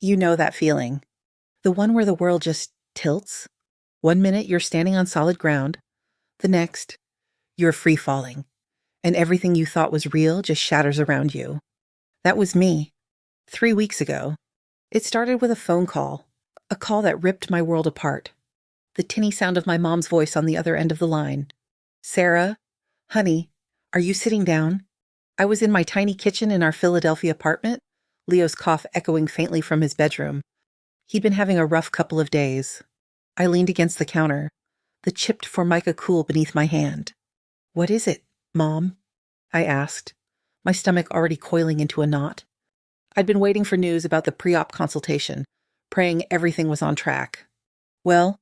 You know that feeling. The one where the world just tilts. One minute you're standing on solid ground, the next, you're free falling, and everything you thought was real just shatters around you. That was me, 3 weeks ago. It started with a phone call, a call that ripped my world apart. The tinny sound of my mom's voice on the other end of the line. Sarah, honey, are you sitting down? I was in my tiny kitchen in our Philadelphia apartment, Leo's cough echoing faintly from his bedroom. He'd been having a rough couple of days. I leaned against the counter, the chipped Formica cool beneath my hand. What is it, Mom? I asked, my stomach already coiling into a knot. I'd been waiting for news about the pre-op consultation, praying everything was on track. Well,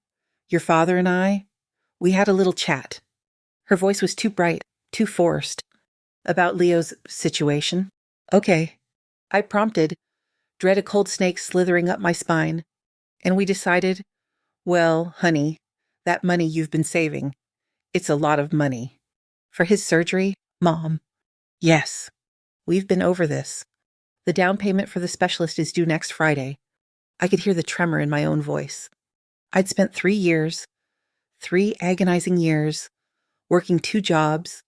your father and I, we had a little chat. Her voice was too bright, too forced. About Leo's situation. Okay. I prompted, dread a cold snake slithering up my spine, and we decided, well, honey, that money you've been saving, it's a lot of money. For his surgery, Mom. Yes, we've been over this. The down payment for the specialist is due next Friday. I could hear the tremor in my own voice. I'd spent 3 years, 3 agonizing years, working 2 jobs,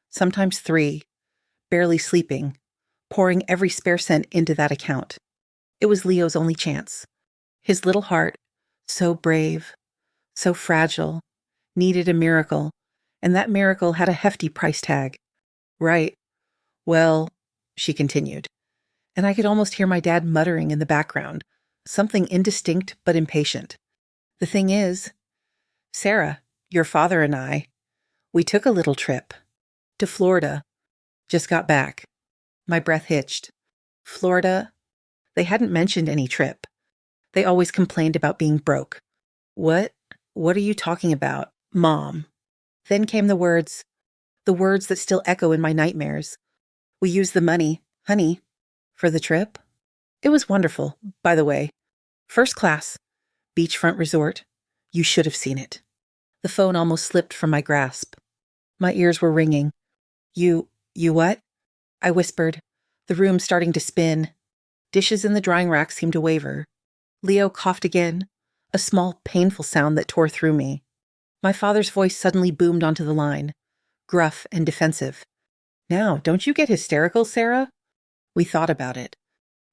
sometimes 3, barely sleeping, pouring every spare cent into that account. It was Leo's only chance. His little heart, so brave, so fragile, needed a miracle, and that miracle had a hefty price tag. Right. Well, she continued, and I could almost hear my dad muttering in the background, something indistinct but impatient. The thing is, Sarah, your father and I, we took a little trip to Florida. Just got back. My breath hitched. Florida? They hadn't mentioned any trip. They always complained about being broke. What? What are you talking about, Mom? Then came the words that still echo in my nightmares. We used the money, honey, for the trip. It was wonderful, by the way. First class, beachfront resort. You should have seen it. The phone almost slipped from my grasp. My ears were ringing. You what? I whispered, the room starting to spin. Dishes in the drying rack seemed to waver. Leo coughed again, a small, painful sound that tore through me. My father's voice suddenly boomed onto the line, gruff and defensive. Now, don't you get hysterical, Sarah? We thought about it,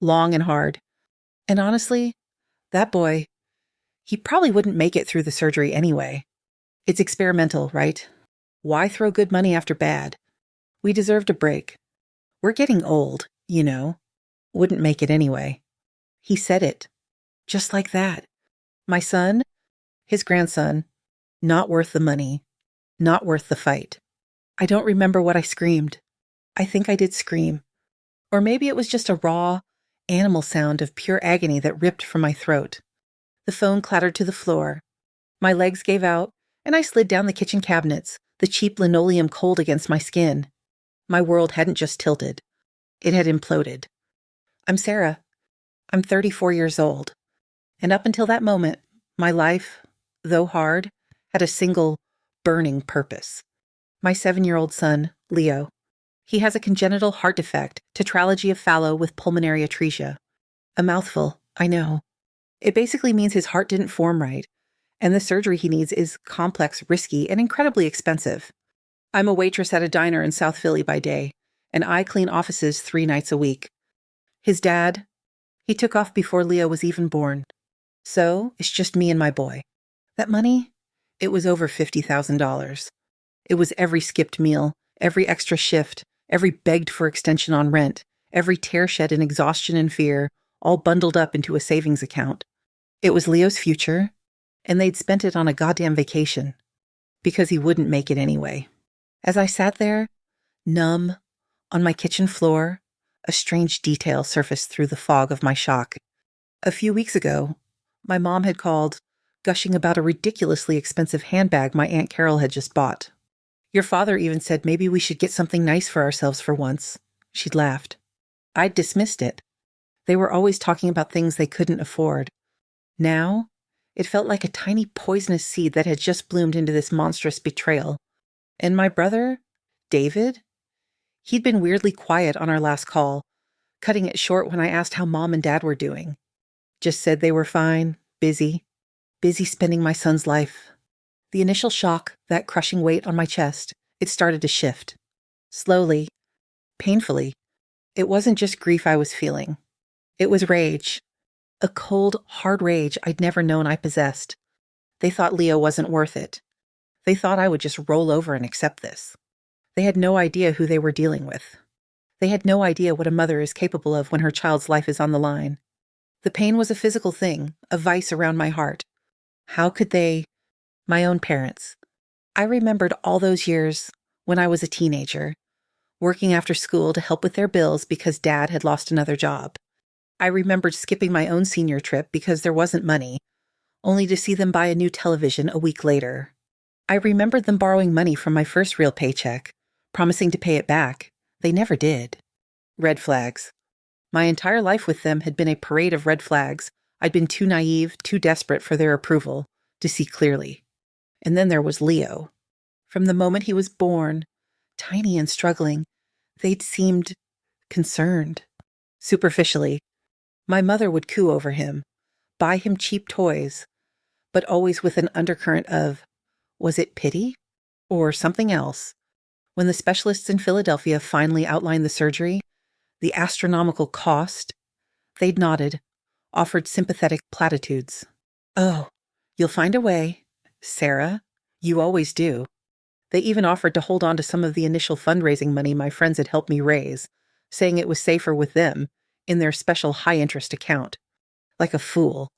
long and hard. And honestly, that boy, he probably wouldn't make it through the surgery anyway. It's experimental, right? Why throw good money after bad? We deserved a break. We're getting old, you know. Wouldn't make it anyway. He said it. Just like that. My son, his grandson, not worth the money. Not worth the fight. I don't remember what I screamed. I think I did scream. Or maybe it was just a raw, animal sound of pure agony that ripped from my throat. The phone clattered to the floor. My legs gave out, and I slid down the kitchen cabinets, the cheap linoleum cold against my skin. My world hadn't just tilted. It had imploded. I'm Sarah. I'm 34 years old. And up until that moment, my life, though hard, had a single, burning purpose. My 7-year-old son, Leo. He has a congenital heart defect, tetralogy of Fallot with pulmonary atresia. A mouthful, I know. It basically means his heart didn't form right, and the surgery he needs is complex, risky, and incredibly expensive. I'm a waitress at a diner in South Philly by day, and I clean offices 3 nights a week. His dad, he took off before Leo was even born. So, it's just me and my boy. That money? It was over $50,000. It was every skipped meal, every extra shift, every begged for extension on rent, every tear shed in exhaustion and fear, all bundled up into a savings account. It was Leo's future, and they'd spent it on a goddamn vacation. Because he wouldn't make it anyway. As I sat there, numb, on my kitchen floor, a strange detail surfaced through the fog of my shock. A few weeks ago, my mom had called, gushing about a ridiculously expensive handbag my Aunt Carol had just bought. Your father even said maybe we should get something nice for ourselves for once. She'd laughed. I'd dismissed it. They were always talking about things they couldn't afford. Now, it felt like a tiny poisonous seed that had just bloomed into this monstrous betrayal. And my brother, David? He'd been weirdly quiet on our last call, cutting it short when I asked how Mom and Dad were doing. Just said they were fine, busy spending my son's life. The initial shock, that crushing weight on my chest, it started to shift. Slowly, painfully. It wasn't just grief I was feeling. It was rage. A cold, hard rage I'd never known I possessed. They thought Leo wasn't worth it. They thought I would just roll over and accept this. They had no idea who they were dealing with. They had no idea what a mother is capable of when her child's life is on the line. The pain was a physical thing, a vice around my heart. How could they? My own parents. I remembered all those years when I was a teenager, working after school to help with their bills because Dad had lost another job. I remembered skipping my own senior trip because there wasn't money, only to see them buy a new television a week later. I remembered them borrowing money from my first real paycheck, promising to pay it back. They never did. Red flags. My entire life with them had been a parade of red flags. I'd been too naive, too desperate for their approval to see clearly. And then there was Leo. From the moment he was born, tiny and struggling, they'd seemed concerned. Superficially, my mother would coo over him, buy him cheap toys, but always with an undercurrent of, was it pity or something else? When the specialists in Philadelphia finally outlined the surgery, the astronomical cost, they'd nodded, offered sympathetic platitudes. Oh, you'll find a way, Sarah. You always do. They even offered to hold on to some of the initial fundraising money my friends had helped me raise, saying it was safer with them in their special high-interest account. Like a fool.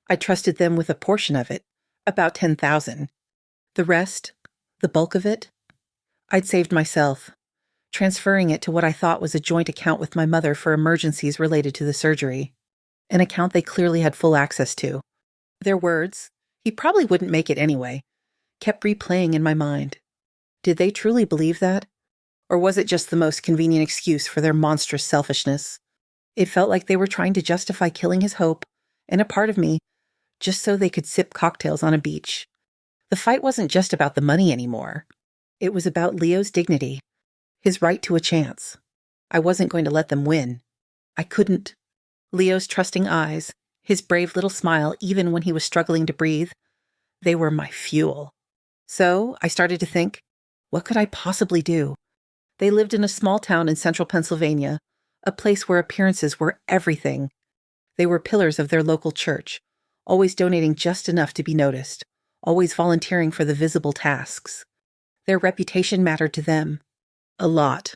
I trusted them with a portion of it, about $10,000. The rest, the bulk of it, I'd saved myself, transferring it to what I thought was a joint account with my mother for emergencies related to the surgery, an account they clearly had full access to. Their words, he probably wouldn't make it anyway, kept replaying in my mind. Did they truly believe that? Or was it just the most convenient excuse for their monstrous selfishness? It felt like they were trying to justify killing his hope, and a part of me, just so they could sip cocktails on a beach. The fight wasn't just about the money anymore. It was about Leo's dignity, his right to a chance. I wasn't going to let them win. I couldn't. Leo's trusting eyes, his brave little smile even when he was struggling to breathe, they were my fuel. So I started to think, what could I possibly do? They lived in a small town in central Pennsylvania, a place where appearances were everything. They were pillars of their local church, always donating just enough to be noticed, always volunteering for the visible tasks. Their reputation mattered to them. A lot.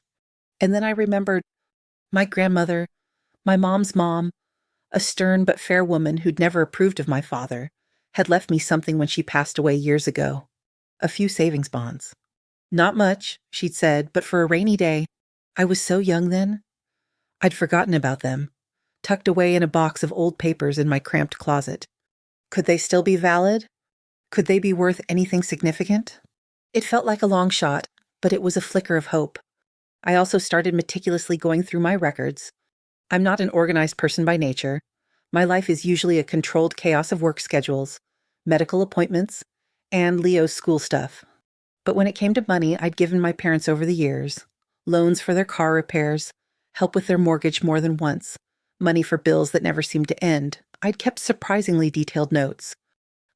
And then I remembered my grandmother, my mom's mom, a stern but fair woman who'd never approved of my father, had left me something when she passed away years ago. A few savings bonds. Not much, she'd said, but for a rainy day. I was so young then. I'd forgotten about them, tucked away in a box of old papers in my cramped closet. Could they still be valid? Could they be worth anything significant? It felt like a long shot, but it was a flicker of hope. I also started meticulously going through my records. I'm not an organized person by nature. My life is usually a controlled chaos of work schedules, medical appointments, and Leo's school stuff. But when it came to money I'd given my parents over the years, loans for their car repairs, help with their mortgage more than once, money for bills that never seemed to end, I'd kept surprisingly detailed notes.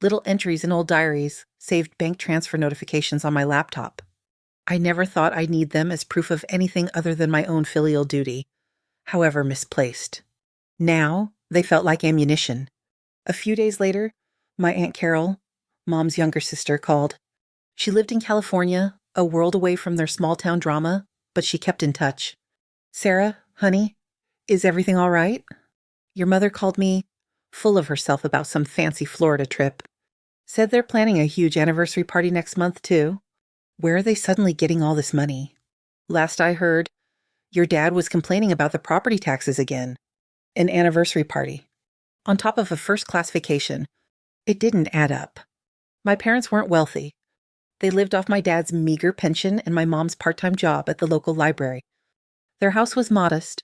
Little entries in old diaries, saved bank transfer notifications on my laptop. I never thought I'd need them as proof of anything other than my own filial duty, however misplaced. Now, they felt like ammunition. A few days later, my Aunt Carol, Mom's younger sister, called. She lived in California, a world away from their small-town drama, but she kept in touch. Sarah, honey, is everything all right? Your mother called me, full of herself about some fancy Florida trip. Said they're planning a huge anniversary party next month, too. Where are they suddenly getting all this money? Last I heard, your dad was complaining about the property taxes again. An anniversary party. On top of a first-class vacation. It didn't add up. My parents weren't wealthy. They lived off my dad's meager pension and my mom's part-time job at the local library. Their house was modest.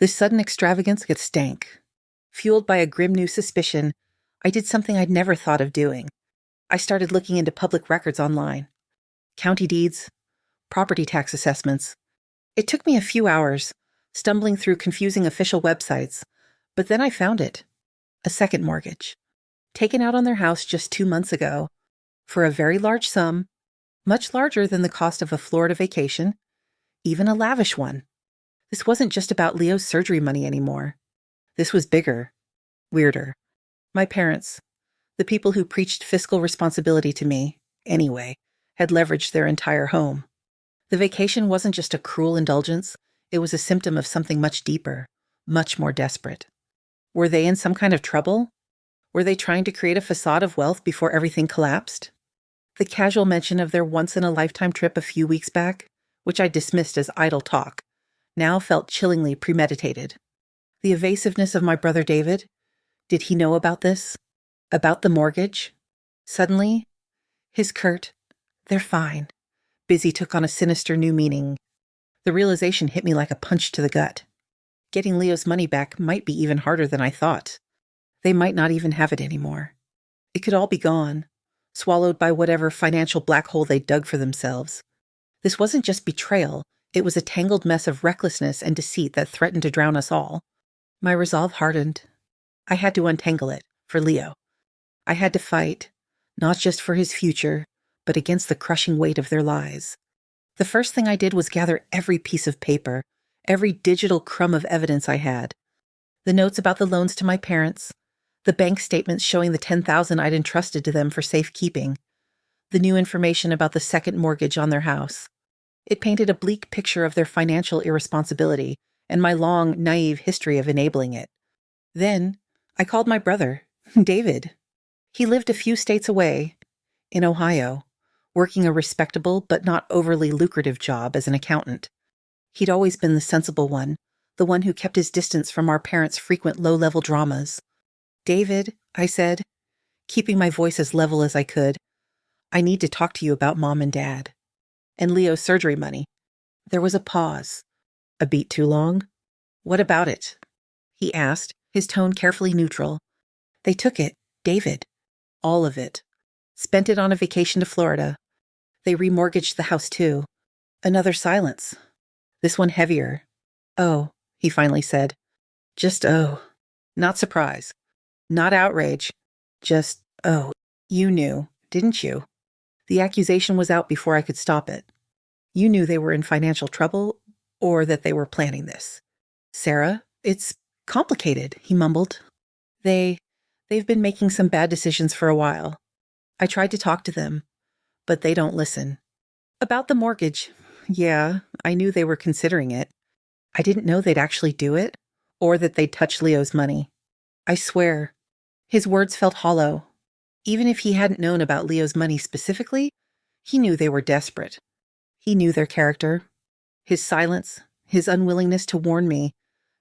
This sudden extravagance stank. Fueled by a grim new suspicion, I did something I'd never thought of doing. I started looking into public records online. County deeds, property tax assessments. It took me a few hours, stumbling through confusing official websites, but then I found it. A second mortgage, taken out on their house just 2 months ago, for a very large sum, much larger than the cost of a Florida vacation, even a lavish one. This wasn't just about Leo's surgery money anymore. This was bigger, weirder. My parents, the people who preached fiscal responsibility to me, anyway, had leveraged their entire home. The vacation wasn't just a cruel indulgence, it was a symptom of something much deeper, much more desperate. Were they in some kind of trouble? Were they trying to create a facade of wealth before everything collapsed? The casual mention of their once-in-a-lifetime trip a few weeks back, which I dismissed as idle talk, now felt chillingly premeditated. The evasiveness of my brother David, did he know about this? About the mortgage? Suddenly, his curt, "They're fine," busy took on a sinister new meaning. The realization hit me like a punch to the gut. Getting Leo's money back might be even harder than I thought. They might not even have it anymore. It could all be gone, swallowed by whatever financial black hole they dug for themselves. This wasn't just betrayal, it was a tangled mess of recklessness and deceit that threatened to drown us all. My resolve hardened. I had to untangle it, for Leo. I had to fight, not just for his future, but against the crushing weight of their lies. The first thing I did was gather every piece of paper, every digital crumb of evidence I had. The notes about the loans to my parents, the bank statements showing the $10,000 I'd entrusted to them for safekeeping, the new information about the second mortgage on their house. It painted a bleak picture of their financial irresponsibility and my long, naive history of enabling it. Then, I called my brother, David. He lived a few states away, in Ohio, working a respectable but not overly lucrative job as an accountant. He'd always been the sensible one, the one who kept his distance from our parents' frequent low-level dramas. "David," I said, keeping my voice as level as I could, "I need to talk to you about Mom and Dad. And Leo's surgery money." There was a pause. A beat too long? "What about it?" he asked, his tone carefully neutral. "They took it, David. All of it. Spent it on a vacation to Florida. They remortgaged the house too." Another silence. This one heavier. "Oh," he finally said. "Just oh. Not surprise. Not outrage. Just, oh, you knew, didn't you? The accusation was out before I could stop it. You knew they were in financial trouble, or that they were planning this." "Sarah, it's complicated," he mumbled. They've been making some bad decisions for a while. I tried to talk to them, but they don't listen. About the mortgage, yeah, I knew they were considering it. I didn't know they'd actually do it, or that they'd touch Leo's money. I swear. His words felt hollow. Even if he hadn't known about Leo's money specifically, he knew they were desperate. He knew their character. His silence, his unwillingness to warn me,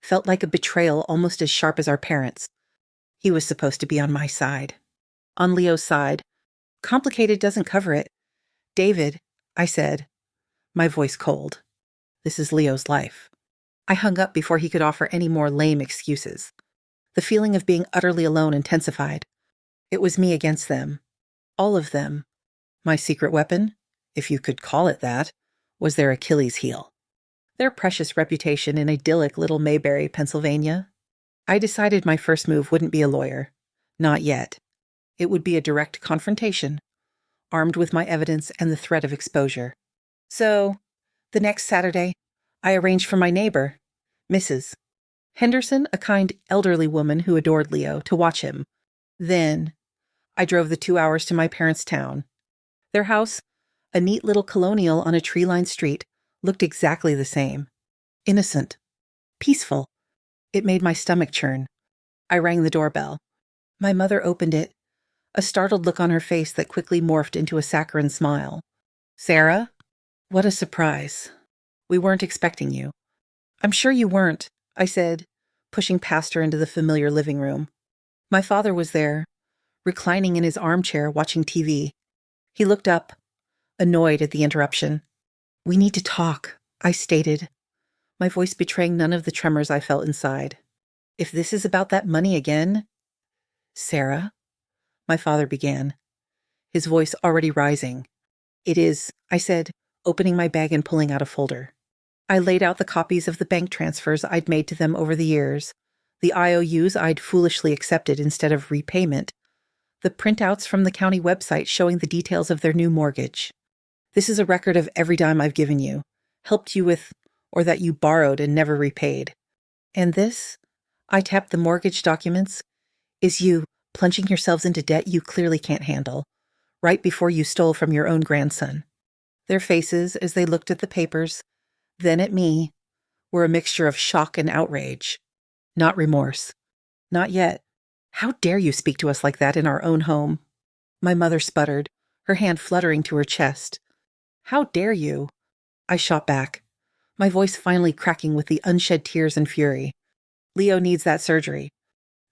felt like a betrayal almost as sharp as our parents'. He was supposed to be on my side. On Leo's side. Complicated doesn't cover it. "David," I said, my voice cold. "This is Leo's life." I hung up before he could offer any more lame excuses. The feeling of being utterly alone intensified. It was me against them. All of them. My secret weapon, if you could call it that, was their Achilles heel. Their precious reputation in idyllic little Mayberry, Pennsylvania. I decided my first move wouldn't be a lawyer. Not yet. It would be a direct confrontation, armed with my evidence and the threat of exposure. So, the next Saturday, I arranged for my neighbor, Mrs. Henderson, a kind elderly woman who adored Leo, to watch him. Then, I drove the 2 hours to my parents' town. Their house, a neat little colonial on a tree-lined street, looked exactly the same. Innocent. Peaceful. It made my stomach churn. I rang the doorbell. My mother opened it, a startled look on her face that quickly morphed into a saccharine smile. "Sarah? What a surprise. We weren't expecting you." "I'm sure you weren't," I said, pushing past her into the familiar living room. My father was there, reclining in his armchair watching TV. He looked up, annoyed at the interruption. "We need to talk," I stated, my voice betraying none of the tremors I felt inside. "If this is about that money again—" "Sarah," my father began, his voice already rising. "It is," I said, opening my bag and pulling out a folder. I laid out the copies of the bank transfers I'd made to them over the years, the IOUs I'd foolishly accepted instead of repayment, the printouts from the county website showing the details of their new mortgage. This is a record of every dime I've given you, helped you with, or that you borrowed and never repaid. And this, I tapped the mortgage documents, is you plunging yourselves into debt you clearly can't handle, right before you stole from your own grandson. Their faces, as they looked at the papers, then at me, were a mixture of shock and outrage. Not remorse. Not yet. How dare you speak to us like that in our own home? My mother sputtered, her hand fluttering to her chest. How dare you? I shot back, my voice finally cracking with the unshed tears and fury. Leo needs that surgery.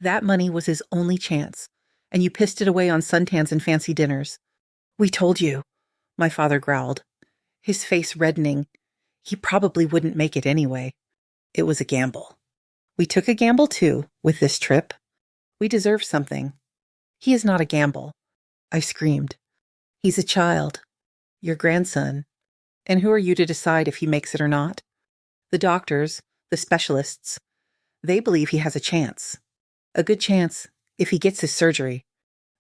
That money was his only chance, and you pissed it away on suntans and fancy dinners. We told you, my father growled, his face reddening. He probably wouldn't make it anyway. It was a gamble. We took a gamble, too, with this trip. We deserve something. He is not a gamble, I screamed. He's a child. Your grandson. And who are you to decide if he makes it or not? The doctors, the specialists, they believe he has a chance. A good chance if he gets his surgery.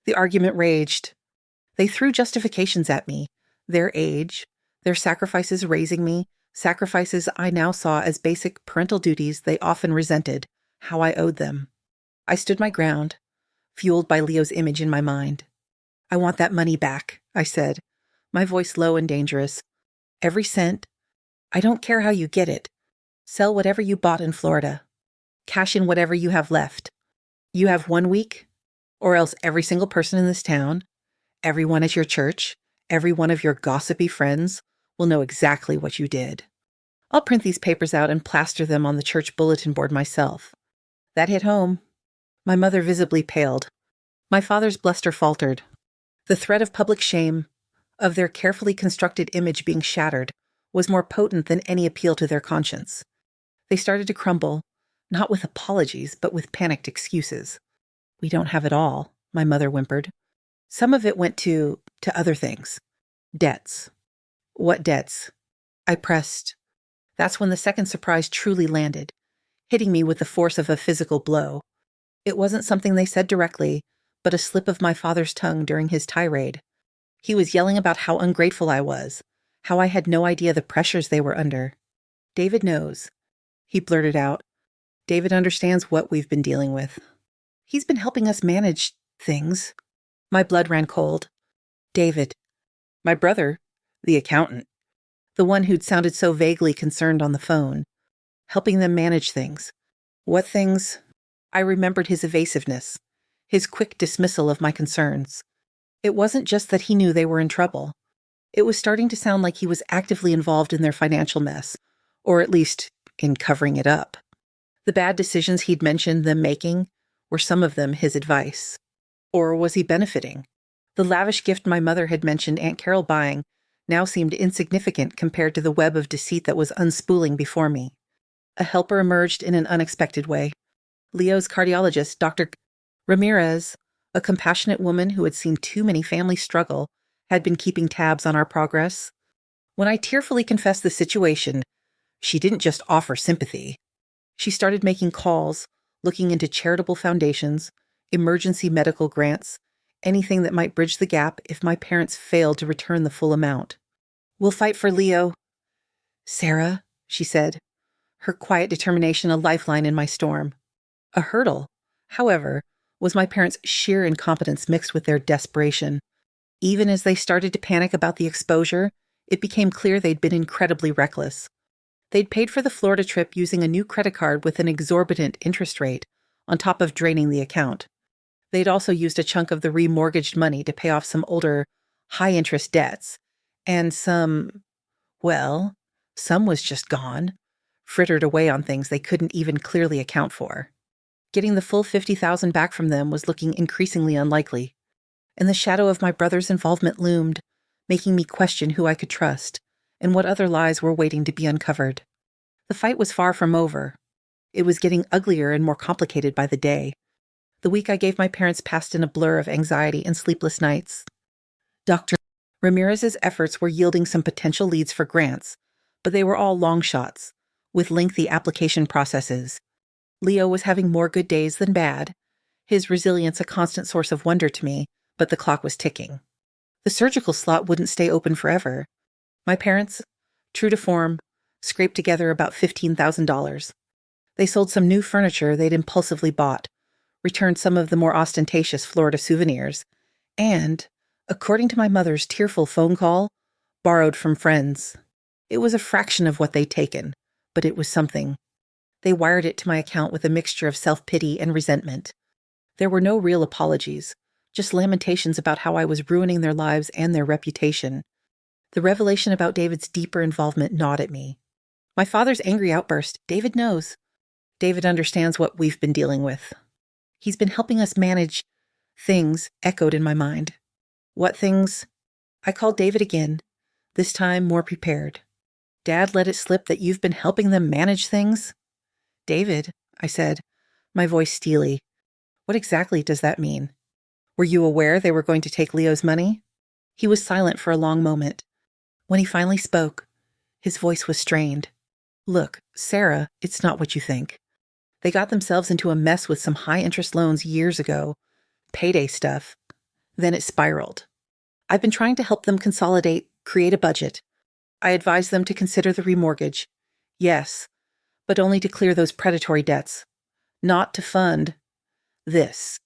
The argument raged. They threw justifications at me. Their age, their sacrifices raising me, sacrifices I now saw as basic parental duties they often resented, how I owed them. I stood my ground, fueled by Leo's image in my mind. I want that money back, I said, my voice low and dangerous. Every cent. I don't care how you get it. Sell whatever you bought in Florida. Cash in whatever you have left. You have 1 week, or else every single person in this town, everyone at your church, every one of your gossipy friends will know exactly what you did. I'll print these papers out and plaster them on the church bulletin board myself. That hit home. My mother visibly paled. My father's bluster faltered. The threat of public shame, of their carefully constructed image being shattered, was more potent than any appeal to their conscience. They started to crumble, not with apologies, but with panicked excuses. We don't have it all, my mother whimpered. Some of it went to other things. Debts. What debts? I pressed. That's when the second surprise truly landed, hitting me with the force of a physical blow. It wasn't something they said directly, but a slip of my father's tongue during his tirade. He was yelling about how ungrateful I was, how I had no idea the pressures they were under. David knows, he blurted out. David understands what we've been dealing with. He's been helping us manage things. My blood ran cold. David. My brother, the accountant. The one who'd sounded so vaguely concerned on the phone. Helping them manage things. What things? I remembered his evasiveness, his quick dismissal of my concerns. It wasn't just that he knew they were in trouble. It was starting to sound like he was actively involved in their financial mess, or at least in covering it up. The bad decisions he'd mentioned them making were some of them his advice. Or was he benefiting? The lavish gift my mother had mentioned Aunt Carol buying now seemed insignificant compared to the web of deceit that was unspooling before me. A helper emerged in an unexpected way. Leo's cardiologist, Dr. Ramirez, a compassionate woman who had seen too many families struggle, had been keeping tabs on our progress. When I tearfully confessed the situation, she didn't just offer sympathy. She started making calls, looking into charitable foundations, emergency medical grants, anything that might bridge the gap if my parents failed to return the full amount. We'll fight for Leo. Sarah, she said, her quiet determination a lifeline in my storm. A hurdle, however, was my parents' sheer incompetence mixed with their desperation. Even as they started to panic about the exposure, it became clear they'd been incredibly reckless. They'd paid for the Florida trip using a new credit card with an exorbitant interest rate, on top of draining the account. They'd also used a chunk of the remortgaged money to pay off some older, high-interest debts, and some was just gone, frittered away on things they couldn't even clearly account for. Getting the full $50,000 back from them was looking increasingly unlikely, and the shadow of my brother's involvement loomed, making me question who I could trust, and what other lies were waiting to be uncovered. The fight was far from over. It was getting uglier and more complicated by the day. The week I gave my parents passed in a blur of anxiety and sleepless nights. Dr. Ramirez's efforts were yielding some potential leads for grants, but they were all long shots, with lengthy application processes. Leo was having more good days than bad, his resilience a constant source of wonder to me, but the clock was ticking. The surgical slot wouldn't stay open forever. My parents, true to form, scraped together about $15,000. They sold some new furniture they'd impulsively bought, returned some of the more ostentatious Florida souvenirs, and, according to my mother's tearful phone call, borrowed from friends. It was a fraction of what they'd taken, but it was something. They wired it to my account with a mixture of self-pity and resentment. There were no real apologies, just lamentations about how I was ruining their lives and their reputation. The revelation about David's deeper involvement gnawed at me. My father's angry outburst, David knows. David understands what we've been dealing with. He's been helping us manage things, echoed in my mind. What things? I called David again, this time more prepared. Dad let it slip that you've been helping them manage things? David, I said, my voice steely. What exactly does that mean? Were you aware they were going to take Leo's money? He was silent for a long moment. When he finally spoke, his voice was strained. Look, Sarah, it's not what you think. They got themselves into a mess with some high-interest loans years ago. Payday stuff. Then it spiraled. I've been trying to help them consolidate, create a budget. I advised them to consider the remortgage. Yes, but only to clear those predatory debts. Not to fund this.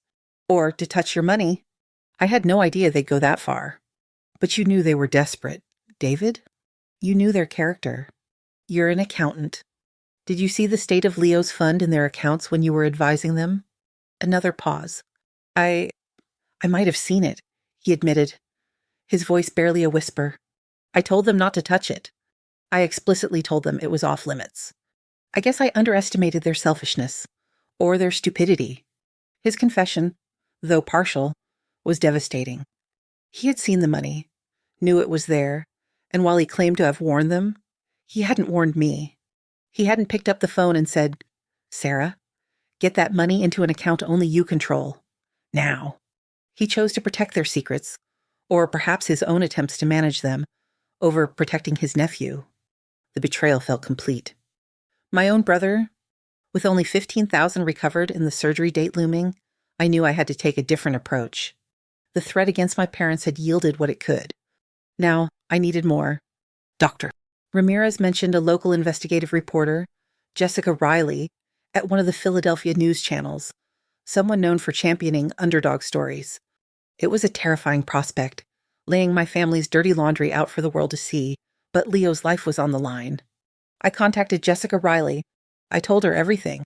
Or to touch your money. I had no idea they'd go that far. But you knew they were desperate. David? You knew their character. You're an accountant. Did you see the state of Leo's fund in their accounts when you were advising them? Another pause. I might have seen it, he admitted, his voice barely a whisper. I told them not to touch it. I explicitly told them it was off limits. I guess I underestimated their selfishness, or their stupidity. His confession, though partial, was devastating. He had seen the money, knew it was there, and while he claimed to have warned them, he hadn't warned me. He hadn't picked up the phone and said, Sarah, get that money into an account only you control. Now. He chose to protect their secrets, or perhaps his own attempts to manage them, over protecting his nephew. The betrayal felt complete. My own brother, with only $15,000 recovered and the surgery date looming, I knew I had to take a different approach. The threat against my parents had yielded what it could. Now, I needed more. Doctor. Ramirez mentioned a local investigative reporter, Jessica Riley, at one of the Philadelphia news channels, someone known for championing underdog stories. It was a terrifying prospect, laying my family's dirty laundry out for the world to see, but Leo's life was on the line. I contacted Jessica Riley. I told her everything.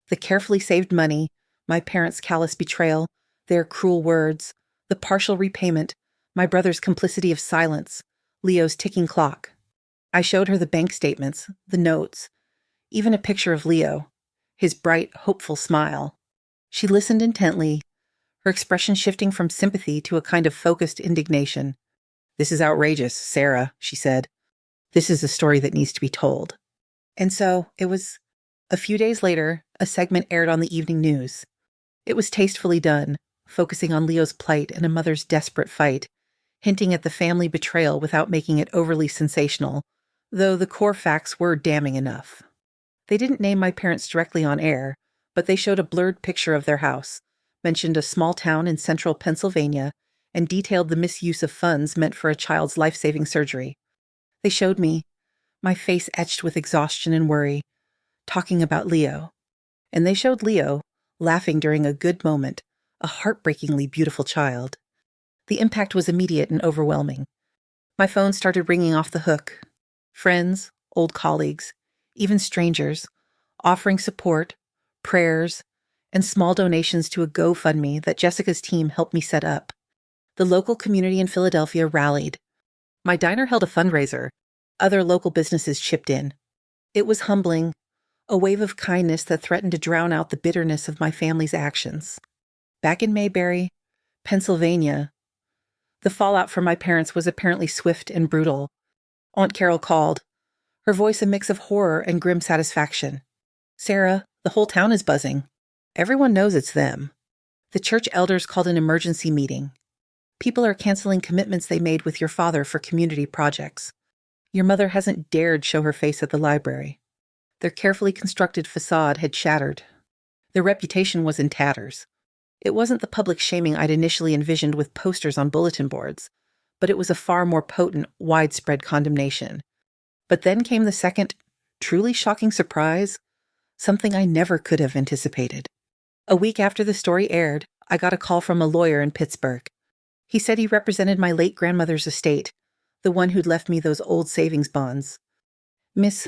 The carefully saved money, my parents' callous betrayal, their cruel words, the partial repayment, my brother's complicity of silence, Leo's ticking clock. I showed her the bank statements, the notes, even a picture of Leo, his bright, hopeful smile. She listened intently, her expression shifting from sympathy to a kind of focused indignation. This is outrageous, Sarah, she said. This is a story that needs to be told. And so it was. A few days later, a segment aired on the evening news. It was tastefully done, focusing on Leo's plight and a mother's desperate fight, hinting at the family betrayal without making it overly sensational, though the core facts were damning enough. They didn't name my parents directly on air, but they showed a blurred picture of their house, mentioned a small town in central Pennsylvania, and detailed the misuse of funds meant for a child's life-saving surgery. They showed me, my face etched with exhaustion and worry, talking about Leo. And they showed Leo, laughing during a good moment, a heartbreakingly beautiful child. The impact was immediate and overwhelming. My phone started ringing off the hook. Friends, old colleagues, even strangers, offering support, prayers, and small donations to a GoFundMe that Jessica's team helped me set up. The local community in Philadelphia rallied. My diner held a fundraiser. Other local businesses chipped in. It was humbling, a wave of kindness that threatened to drown out the bitterness of my family's actions. Back in Mayberry, Pennsylvania, the fallout from my parents was apparently swift and brutal. Aunt Carol called, her voice a mix of horror and grim satisfaction. Sarah, the whole town is buzzing. Everyone knows it's them. The church elders called an emergency meeting. People are canceling commitments they made with your father for community projects. Your mother hasn't dared show her face at the library. Their carefully constructed facade had shattered, Their reputation was in tatters. It wasn't the public shaming I'd initially envisioned with posters on bulletin boards, but it was a far more potent, widespread condemnation. But then came the second, truly shocking surprise, something I never could have anticipated. A week after the story aired, I got a call from a lawyer in Pittsburgh. He said he represented my late grandmother's estate, the one who'd left me those old savings bonds. "Miss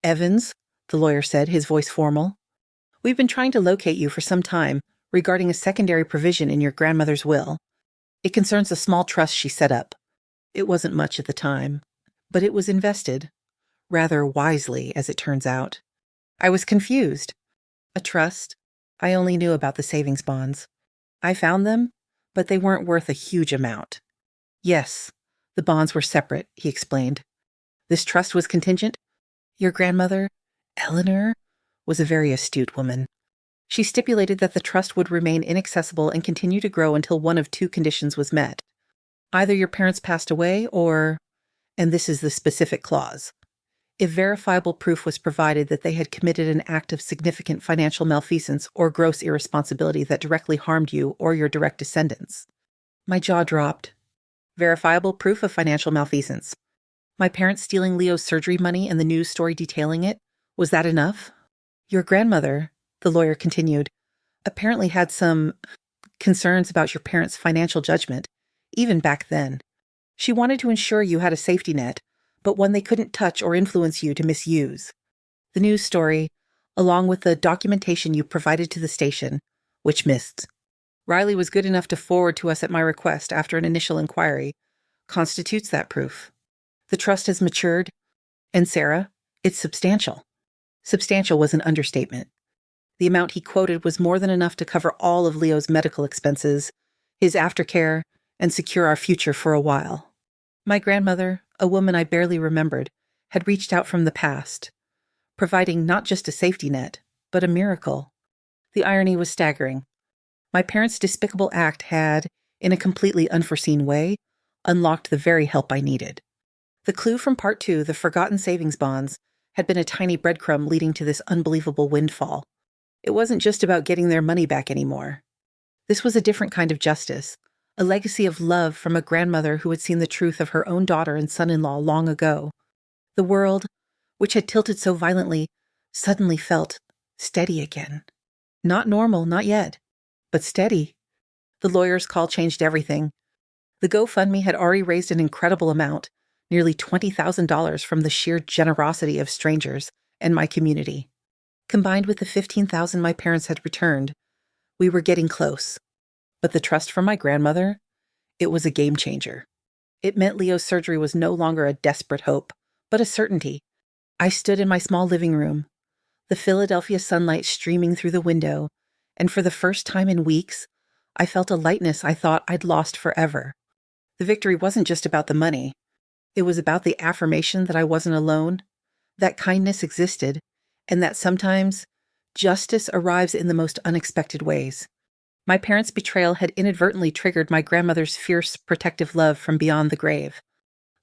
Evans," the lawyer said, his voice formal, "we've been trying to locate you for some time regarding a secondary provision in your grandmother's will. It concerns a small trust she set up. It wasn't much at the time, but it was invested, rather wisely, as it turns out." I was confused. A trust? I only knew about the savings bonds. I found them, but they weren't worth a huge amount. Yes, the bonds were separate, he explained. This trust was contingent. Your grandmother, Eleanor, was a very astute woman. She stipulated that the trust would remain inaccessible and continue to grow until one of two conditions was met. Either your parents passed away or, and this is the specific clause, if verifiable proof was provided that they had committed an act of significant financial malfeasance or gross irresponsibility that directly harmed you or your direct descendants. My jaw dropped. Verifiable proof of financial malfeasance. My parents stealing Leo's surgery money and the news story detailing it, was that enough? Your grandmother, the lawyer continued, apparently had some concerns about your parents' financial judgment, even back then. She wanted to ensure you had a safety net, but one they couldn't touch or influence you to misuse. The news story, along with the documentation you provided to the station, which missed. Riley was good enough to forward to us at my request after an initial inquiry, constitutes that proof. The trust has matured, and Sarah, it's substantial. Substantial was an understatement. The amount he quoted was more than enough to cover all of Leo's medical expenses, his aftercare, and secure our future for a while. My grandmother, a woman I barely remembered, had reached out from the past, providing not just a safety net, but a miracle. The irony was staggering. My parents' despicable act had, in a completely unforeseen way, unlocked the very help I needed. The clue from Part 2, the forgotten savings bonds, had been a tiny breadcrumb leading to this unbelievable windfall. It wasn't just about getting their money back anymore. This was a different kind of justice, a legacy of love from a grandmother who had seen the truth of her own daughter and son-in-law long ago. The world, which had tilted so violently, suddenly felt steady again. Not normal, not yet, but steady. The lawyer's call changed everything. The GoFundMe had already raised an incredible amount, nearly $20,000 from the sheer generosity of strangers and my community. Combined with the $15,000 my parents had returned, we were getting close. But the trust from my grandmother, it was a game changer. It meant Leo's surgery was no longer a desperate hope, but a certainty. I stood in my small living room, the Philadelphia sunlight streaming through the window, and for the first time in weeks, I felt a lightness I thought I'd lost forever. The victory wasn't just about the money. It was about the affirmation that I wasn't alone, that kindness existed, and that sometimes justice arrives in the most unexpected ways. My parents' betrayal had inadvertently triggered my grandmother's fierce, protective love from beyond the grave.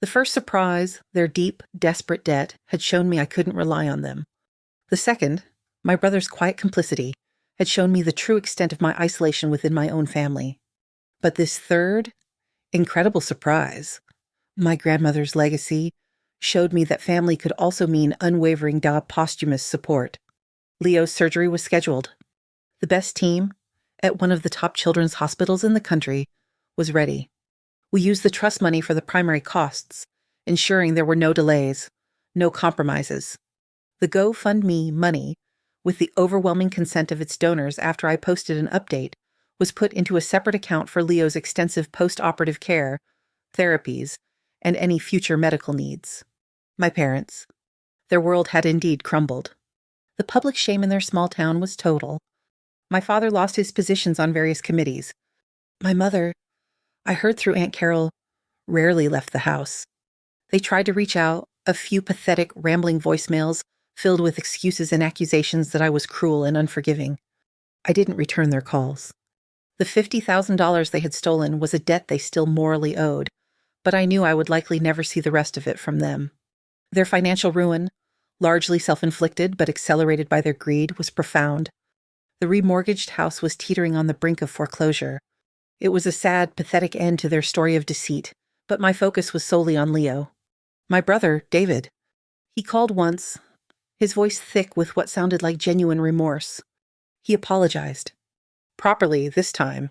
The first surprise, their deep, desperate debt, had shown me I couldn't rely on them. The second, my brother's quiet complicity, had shown me the true extent of my isolation within my own family. But this third, incredible surprise, my grandmother's legacy, showed me that family could also mean unwavering posthumous support. Leo's surgery was scheduled. The best team, at one of the top children's hospitals in the country, was ready. We used the trust money for the primary costs, ensuring there were no delays, no compromises. The GoFundMe money, with the overwhelming consent of its donors after I posted an update, was put into a separate account for Leo's extensive post-operative care, therapies, and any future medical needs. My parents. Their world had indeed crumbled. The public shame in their small town was total. My father lost his positions on various committees. My mother, I heard through Aunt Carol, rarely left the house. They tried to reach out, a few pathetic, rambling voicemails filled with excuses and accusations that I was cruel and unforgiving. I didn't return their calls. The $50,000 they had stolen was a debt they still morally owed, but I knew I would likely never see the rest of it from them. Their financial ruin, largely self-inflicted but accelerated by their greed, was profound. The remortgaged house was teetering on the brink of foreclosure. It was a sad, pathetic end to their story of deceit, but my focus was solely on Leo. My brother, David. He called once, his voice thick with what sounded like genuine remorse. He apologized. Properly, this time.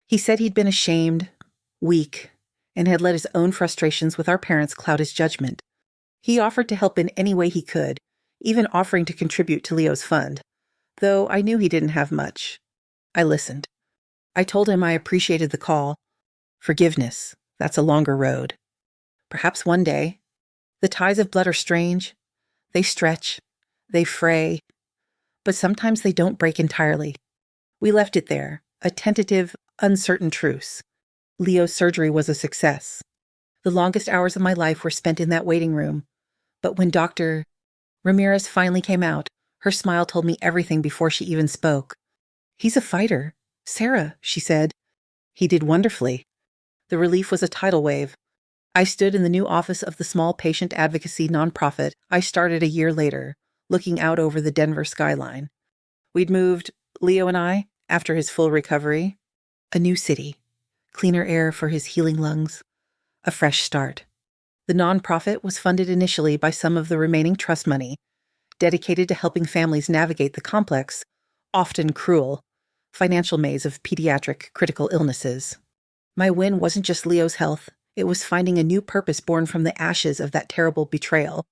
He said he'd been ashamed, weak, and had let his own frustrations with our parents cloud his judgment. He offered to help in any way he could, even offering to contribute to Leo's fund, though I knew he didn't have much. I listened. I told him I appreciated the call. Forgiveness, that's a longer road. Perhaps one day. The ties of blood are strange. They stretch, they fray, but sometimes they don't break entirely. We left it there, a tentative, uncertain truce. Leo's surgery was a success. The longest hours of my life were spent in that waiting room. But when Dr. Ramirez finally came out, her smile told me everything before she even spoke. "He's a fighter. Sarah," she said. He did wonderfully. The relief was a tidal wave. I stood in the new office of the small patient advocacy nonprofit I started a year later, looking out over the Denver skyline. We'd moved, Leo and I, after his full recovery. A new city, cleaner air for his healing lungs, a fresh start. The nonprofit was funded initially by some of the remaining trust money, dedicated to helping families navigate the complex, often cruel, financial maze of pediatric critical illnesses. My win wasn't just Leo's health. It was finding a new purpose born from the ashes of that terrible betrayal.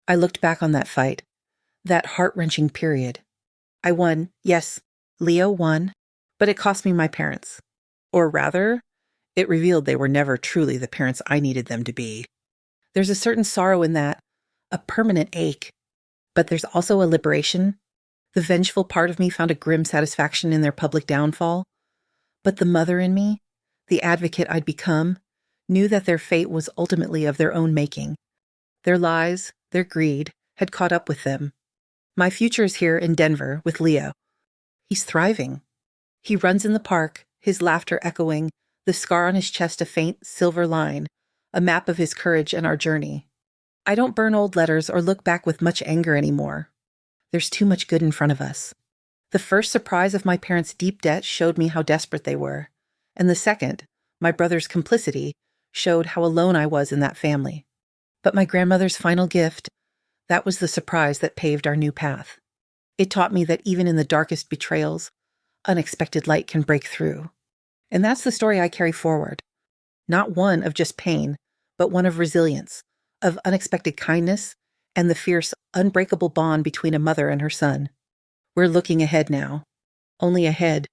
I looked back on that fight, that heart-wrenching period. I won, yes, Leo won, but it cost me my parents. Or rather, it revealed they were never truly the parents I needed them to be. There's a certain sorrow in that, a permanent ache. But there's also a liberation. The vengeful part of me found a grim satisfaction in their public downfall. But the mother in me, the advocate I'd become, knew that their fate was ultimately of their own making. Their lies, their greed, had caught up with them. My future is here in Denver with Leo. He's thriving. He runs in the park, his laughter echoing, the scar on his chest a faint silver line, a map of his courage and our journey. I don't burn old letters or look back with much anger anymore. There's too much good in front of us. The first surprise of my parents' deep debt showed me how desperate they were. And the second, my brother's complicity, showed how alone I was in that family. But my grandmother's final gift, that was the surprise that paved our new path. It taught me that even in the darkest betrayals, unexpected light can break through. And that's the story I carry forward. Not one of just pain, but one of resilience, of unexpected kindness, and the fierce, unbreakable bond between a mother and her son. We're looking ahead now. Only ahead,